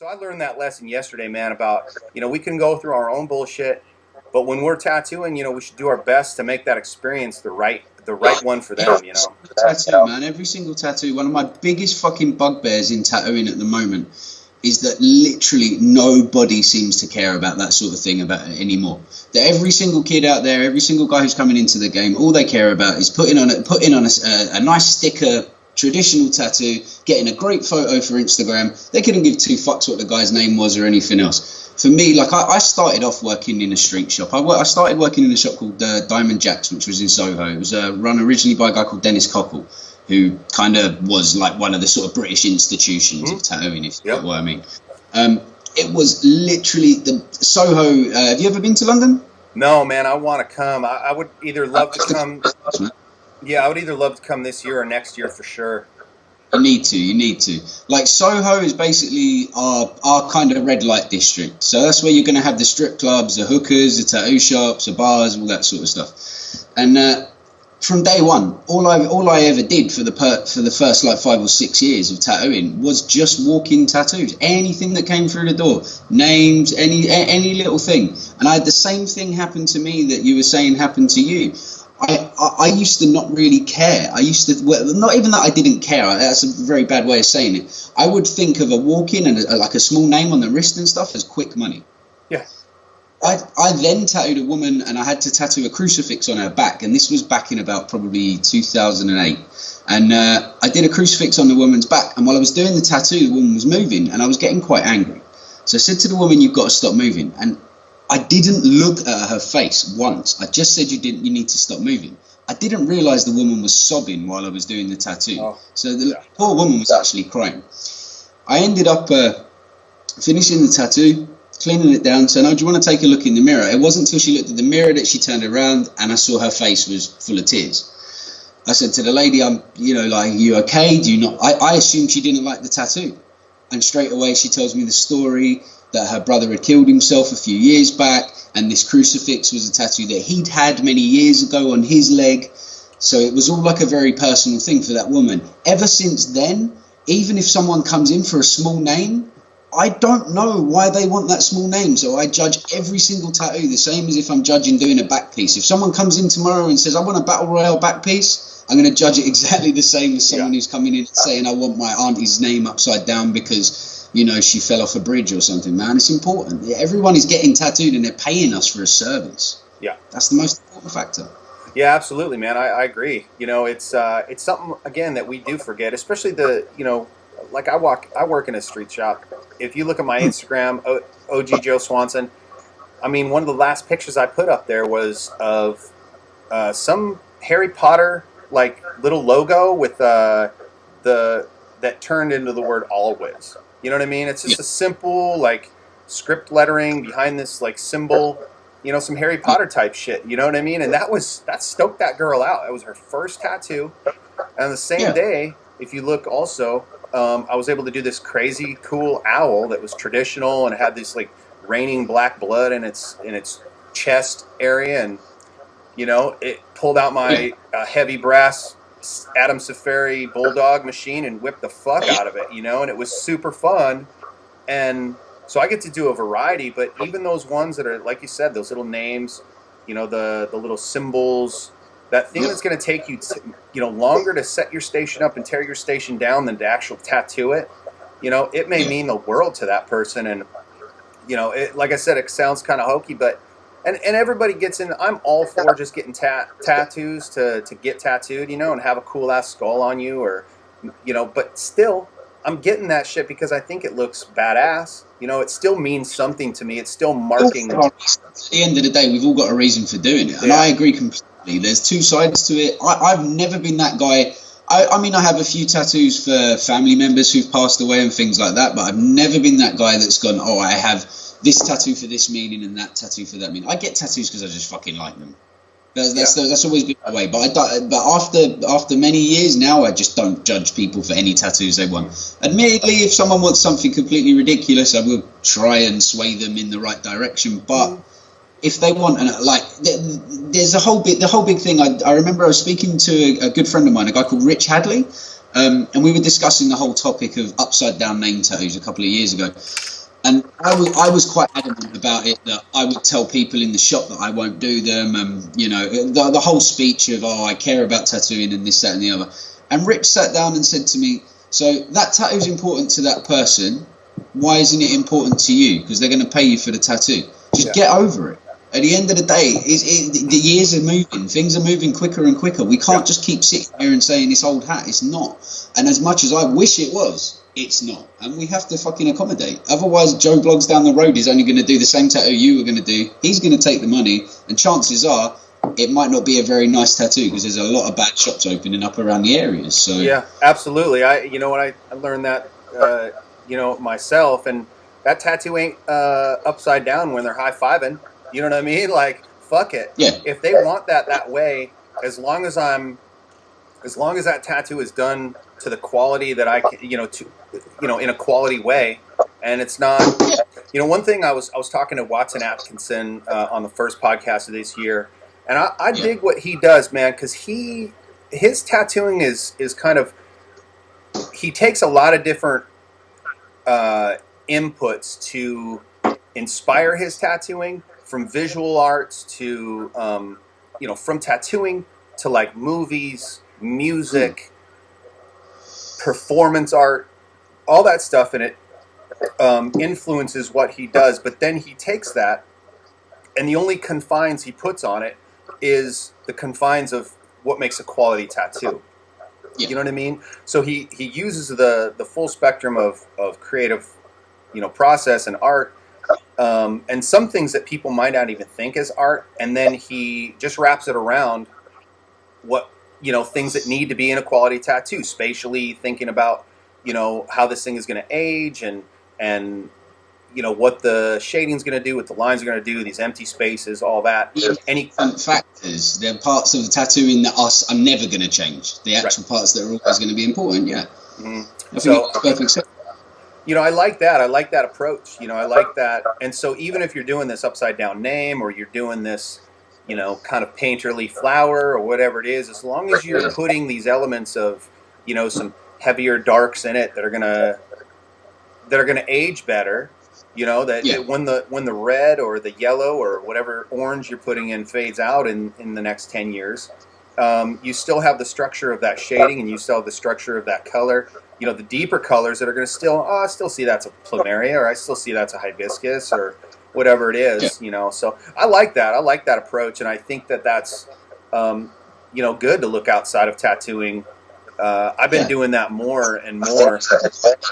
So I learned that lesson yesterday, man, about, we can go through our own bullshit, but when we're tattooing, we should do our best to make that experience the right one for them, Tattoo, man. Every single tattoo. One of my biggest fucking bugbears in tattooing at the moment is that literally nobody seems to care about that sort of thing about it anymore. That every single kid out there, every single guy who's coming into the game, all they care about is putting on a nice sticker, traditional tattoo, getting a great photo for Instagram. They couldn't give two fucks what the guy's name was or anything else. For me, like I started off working in a street shop. I started working in a shop called Diamond Jacks, which was in Soho. It was run originally by a guy called Dennis Cockle, who kind of was like one of the sort of British institutions of tattooing, if you know what I mean. It was literally the Soho. Have you ever been to London? No, man. I want to come. I would either love to come. Yeah, I would either love to come this year or next year for sure. You need to. Like, Soho is basically our kind of red light district. So that's where you're going to have the strip clubs, the hookers, the tattoo shops, the bars, all that sort of stuff. And from day one, all I ever did for the first like 5 or 6 years of tattooing was just walk-in tattoos. Anything that came through the door, names, any little thing. And I had the same thing happen to me that you were saying happened to you. I used to not really care. I used to, well, not even that I didn't care. That's a very bad way of saying it. I would think of a walk-in and like a small name on the wrist and stuff as quick money. Yeah. I then tattooed a woman, and I had to tattoo a crucifix on her back, and this was back in about probably 2008. And I did a crucifix on the woman's back, and while I was doing the tattoo, the woman was moving, and I was getting quite angry. So I said to the woman, "You've got to stop moving." And I didn't look at her face once. I just said, you need to stop moving. I didn't realise the woman was sobbing while I was doing the tattoo. Oh, so the poor woman was actually crying. I ended up finishing the tattoo, cleaning it down, saying, "Oh, do you want to take a look in the mirror?" It wasn't until she looked at the mirror that she turned around and I saw her face was full of tears. I said to the lady, "Are you okay? Do you not?" I assumed she didn't like the tattoo. And straight away she tells me the story that her brother had killed himself a few years back, and this crucifix was a tattoo that he'd had many years ago on his leg. So it was all like a very personal thing for that woman. Ever since then, even if someone comes in for a small name, I don't know why they want that small name. So I judge every single tattoo the same as if I'm judging doing a back piece. If someone comes in tomorrow and says, "I want a Battle Royale back piece," I'm going to judge it exactly the same as someone who's coming in and saying, "I want my auntie's name upside down because she fell off a bridge or something." Man, it's important. Everyone is getting tattooed and they're paying us for a service. Yeah. That's the most important factor. Yeah, absolutely, man. I agree. It's something, again, that we do forget, especially like I work in a street shop. If you look at my Instagram, OG Joe Swanson, I mean, one of the last pictures I put up there was of some Harry Potter, like, little logo with that turned into the word always. You know what I mean? It's just a simple, like, script lettering behind this, like, symbol, some Harry Potter type shit. You know what I mean? And that stoked that girl out. It was her first tattoo. And the same day, if you look also, I was able to do this crazy cool owl that was traditional and it had this, like, raining black blood in its chest area. And, it pulled out my heavy brass Adam Safari Bulldog machine and whipped the fuck out of it, and it was super fun. And so I get to do a variety, but even those ones that are, like you said, those little names, the little symbols, that thing that's going to take you, longer to set your station up and tear your station down than to actually tattoo it, it may mean the world to that person. And, like I said, it sounds kind of hokey, but And everybody gets in. I'm all for just getting tattoos to get tattooed, and have a cool ass skull on you, or, but still, I'm getting that shit because I think it looks badass. It still means something to me. It's still marking. At the end of the day, we've all got a reason for doing it, and I agree completely. There's two sides to it. I've never been that guy. I mean, I have a few tattoos for family members who've passed away and things like that, but I've never been that guy that's gone, "Oh, I have this tattoo for this meaning and that tattoo for that meaning." I get tattoos because I just fucking like them. That's always been my way. But after many years now, I just don't judge people for any tattoos they want. Admittedly, if someone wants something completely ridiculous, I will try and sway them in the right direction. But if they want, and there's the whole big thing. I remember I was speaking to a good friend of mine, a guy called Rich Hadley, And we were discussing the whole topic of upside down name tattoos a couple of years ago. And I was quite adamant about it, that I would tell people in the shop that I won't do them. You know, the whole speech of, oh, I care about tattooing and this, that and the other. And Rich sat down and said to me, so that tattoo's important to that person. Why isn't it important to you? Because they're going to pay you for the tattoo. Just get over it. At the end of the day, the years are moving. Things are moving quicker and quicker. We can't just keep sitting here and saying it's old hat. It's not. And as much as I wish it was, it's not. And we have to fucking accommodate. Otherwise, Joe Bloggs down the road is only going to do the same tattoo you were going to do. He's going to take the money. And chances are, it might not be a very nice tattoo because there's a lot of bad shops opening up around the areas. So yeah, absolutely. I learned that, myself. And that tattoo ain't upside down when they're high-fiving. You know what I mean? Like, fuck it. Yeah. If they want that way, as long as that tattoo is done to the quality that I can, in a quality way, and it's not, one thing I was talking to Watson Atkinson on the first podcast of this year, and I dig what he does, man, because his tattooing is kind of, he takes a lot of different inputs to inspire his tattooing. From visual arts to, from tattooing to like movies, music, performance art, all that stuff in it influences what he does. But then he takes that, and the only confines he puts on it is the confines of what makes a quality tattoo. Yeah. You know what I mean? So he uses the full spectrum of creative, process and art. And some things that people might not even think is art, and then he just wraps it around what, things that need to be in a quality tattoo, spatially thinking about, how this thing is going to age and what the shading's going to do, what the lines are going to do, these empty spaces, all that. Any factors, there are parts of the tattooing that are never going to change. The actual parts that are always going to be important, yeah. Mm-hmm. I think it's perfect sense. I like that. I like that approach. I like that. And so even if you're doing this upside down name, or you're doing this, kind of painterly flower or whatever it is, as long as you're putting these elements of, some heavier darks in it that are gonna age better, that when the red or the yellow or whatever orange you're putting in fades out in the next 10 years, you still have the structure of that shading, and you still have the structure of that color. The deeper colors that are going to I still see that's a plumeria, or I still see that's a hibiscus, or whatever it is, So I like that. I like that approach, and I think that's, good to look outside of tattooing. I've been doing that more and more.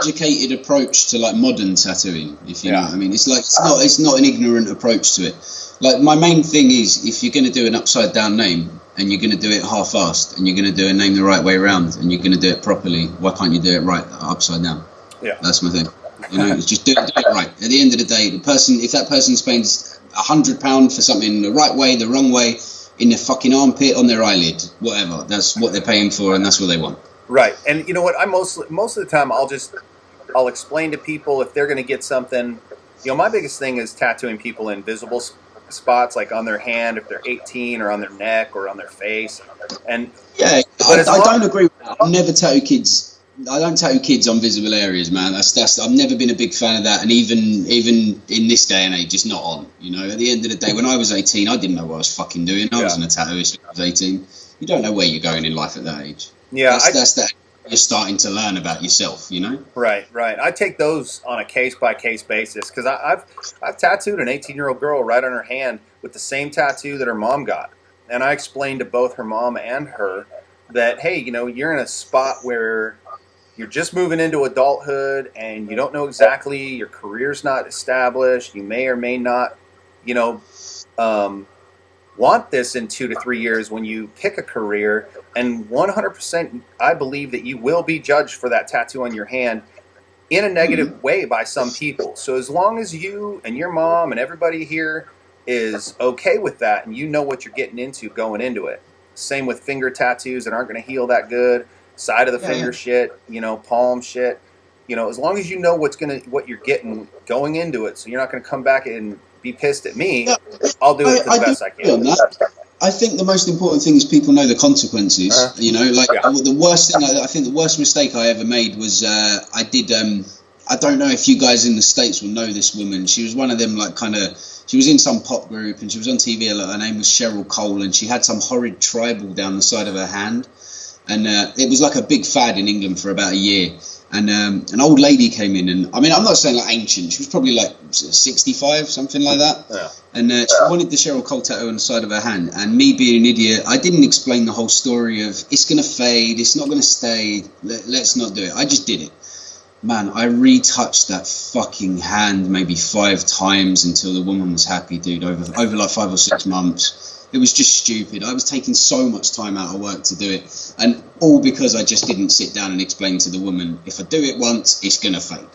Educated approach to like modern tattooing, if you know what I mean. It's like it's not an ignorant approach to it. Like my main thing is, if you're going to do an upside down name, and you're going to do it half-assed, and you're going to do a name the right way around, and you're going to do it properly, why can't you do it right upside down? Yeah, that's my thing. It's just do it right. At the end of the day, if that person spends £100 for something the right way, the wrong way, in their fucking armpit, on their eyelid, whatever, that's what they're paying for, and that's what they want. Right. And you know what? most of the time I'll explain to people if they're going to get something. My biggest thing is tattooing people in visible spots, like on their hand if they're 18, or on their neck, or on their face. And I don't agree with that. I never tattoo kids. I don't tattoo kids on visible areas, man. That's I've never been a big fan of that, and even in this day and age, it's not on. At the end of the day, when I was 18, I didn't know what I was fucking doing. I wasn't a tattooist when I was 18. You don't know where you're going in life at that age. Yeah, that's that. You're starting to learn about yourself, Right. I take those on a case-by-case basis, because I've tattooed an 18-year-old girl right on her hand with the same tattoo that her mom got. And I explained to both her mom and her that, hey, you're in a spot where you're just moving into adulthood, and you don't know exactly, your career's not established, you may or may not, want this in 2 to 3 years when you pick a career. And 100%, I believe that you will be judged for that tattoo on your hand in a negative way by some people. So as long as you and your mom and everybody here is okay with that, and you know what you're getting into going into it. Same with finger tattoos that aren't going to heal that good, side of the finger shit, palm shit. As long as you know what you're getting going into it, so you're not going to come back and be pissed at me. I'll do it the best I can. I think the most important thing is people know the consequences. You know, like the worst thing, I think the worst mistake I ever made was I did. I don't know if you guys in the States will know this woman. She was one of them, like, kind of. She was in some pop group and she was on TV a lot. Her name was Cheryl Cole, and she had some horrid tribal down the side of her hand. And it was like a big fad in England for about a year. And an old lady came in, and I mean, I'm not saying like ancient. She was probably like 65, something like that. Yeah. And she wanted the Cheryl Cole tattoo on the side of her hand. And me being an idiot, I didn't explain the whole story of it's going to fade, it's not going to stay, let's not do it. I just did it. Man, I retouched that fucking hand maybe 5 times until the woman was happy, dude, over like 5 or 6 months. It was just stupid. I was taking so much time out of work to do it. And all because I just didn't sit down and explain to the woman, if I do it once, it's going to fade.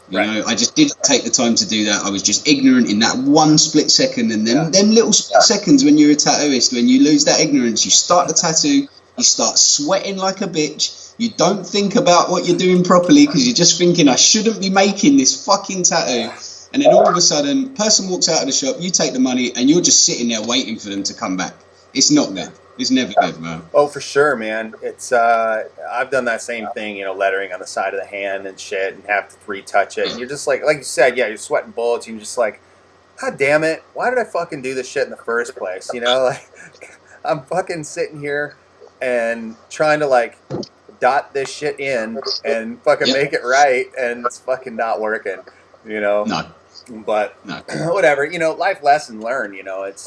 You know, I just didn't take the time to do that. I was just ignorant in that one split second. And then them little split seconds when you're a tattooist, when you lose that ignorance, you start the tattoo, you start sweating like a bitch. You don't think about what you're doing properly because you're just thinking, I shouldn't be making this fucking tattoo. And then all of a sudden, person walks out of the shop, you take the money, and you're just sitting there waiting for them to come back. It's not good. It's never good, man. Oh, for sure, man. It's I've done that same thing, you know, lettering on the side of the hand and shit, and have to retouch it. And you're just like you said, you're sweating bullets. You're just like, God damn it, why did I fucking do this shit in the first place? You know, like I'm fucking sitting here and trying to like dot this shit in and fucking make it right, and it's fucking not working. You know. No. But whatever, you know, life lesson learned, you know, it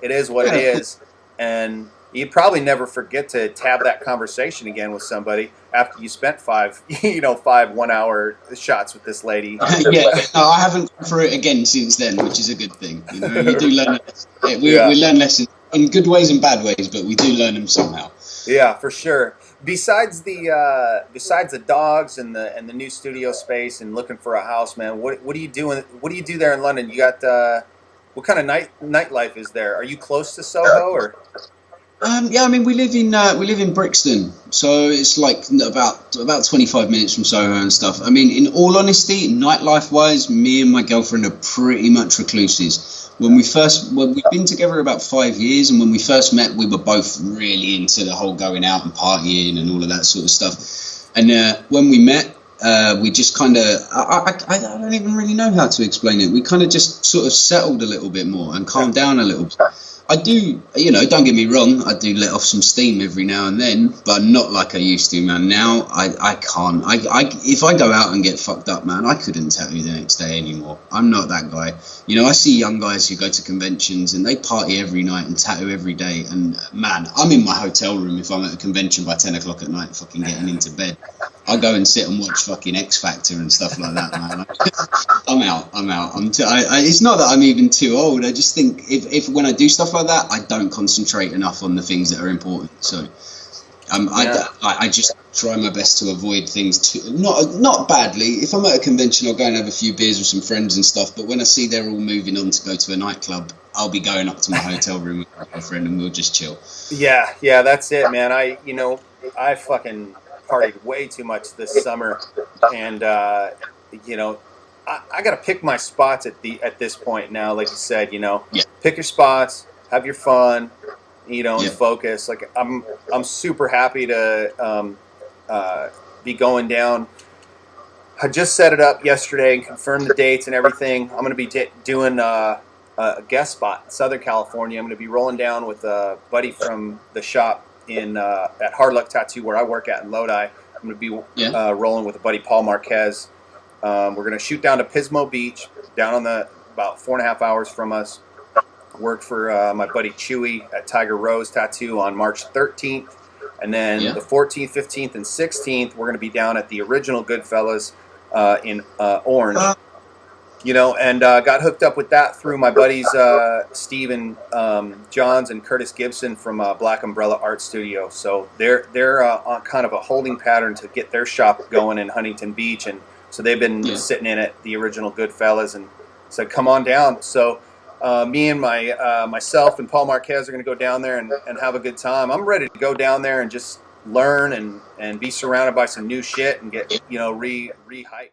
is what it is. And you probably never forget to tab that conversation again with somebody after you spent 5 1-hour shots with this lady. No, I haven't gone through it again since then, which is a good thing. You know, you do learn, we learn lessons in good ways and bad ways, but we do learn them somehow. Yeah, for sure. Besides the dogs and the new studio space and looking for a house, man, what are you doing? What do you do there in London? You got what kind of nightlife is there? Are you close to Soho or? Yeah, I mean we live in Brixton, so it's like about 25 minutes from Soho and stuff. I mean, in all honesty, nightlife wise, me and my girlfriend are pretty much recluses. We've been together about 5 years, and when we first met, we were both really into the whole going out and partying and all of that sort of stuff. And when we met, we just kind of, I don't even really know how to explain it. We kind of just sort of settled a little bit more and calmed down a little bit. I do, you know, don't get me wrong, I do let off some steam every now and then, but not like I used to, man. Now I can't. If I go out and get fucked up, man, I couldn't tattoo the next day anymore. I'm not that guy. You know, I see young guys who go to conventions and they party every night and tattoo every day. And man, I'm in my hotel room if I'm at a convention by 10 o'clock at night, fucking getting into bed. I'll go and sit and watch fucking X Factor and stuff like that, man. I'm out. It's not that I'm even too old. I just think if when I do stuff like that, I don't concentrate enough on the things that are important. So I just try my best to avoid things not badly. If I'm at a convention, I'll go and have a few beers with some friends and stuff. But when I see they're all moving on to go to a nightclub, I'll be going up to my hotel room with my girlfriend and we'll just chill. Yeah, that's it, man. I fucking partied way too much this summer, and you know, I got to pick my spots at this point now. Like you said, you know, pick your spots, have your fun, you know, and focus. Like I'm super happy to be going down. I just set it up yesterday and confirmed the dates and everything. I'm going to be doing a guest spot in Southern California. I'm going to be rolling down with a buddy from the shop at Hard Luck Tattoo where I work at in Lodi. I'm going to be rolling with a buddy, Paul Marquez. We're going to shoot down to Pismo Beach, down on about 4.5 hours from us. Work for my buddy Chewy at Tiger Rose Tattoo on March 13th. And then the 14th, 15th, and 16th, we're going to be down at the original Goodfellas in Orange. You know, and got hooked up with that through my buddies Steve and Johns and Curtis Gibson from Black Umbrella Art Studio. So they're on kind of a holding pattern to get their shop going in Huntington Beach, and so they've been sitting in at the original Goodfellas and said, "Come on down." So me and myself and Paul Marquez are going to go down there and have a good time. I'm ready to go down there and just learn and be surrounded by some new shit and get re-hyped.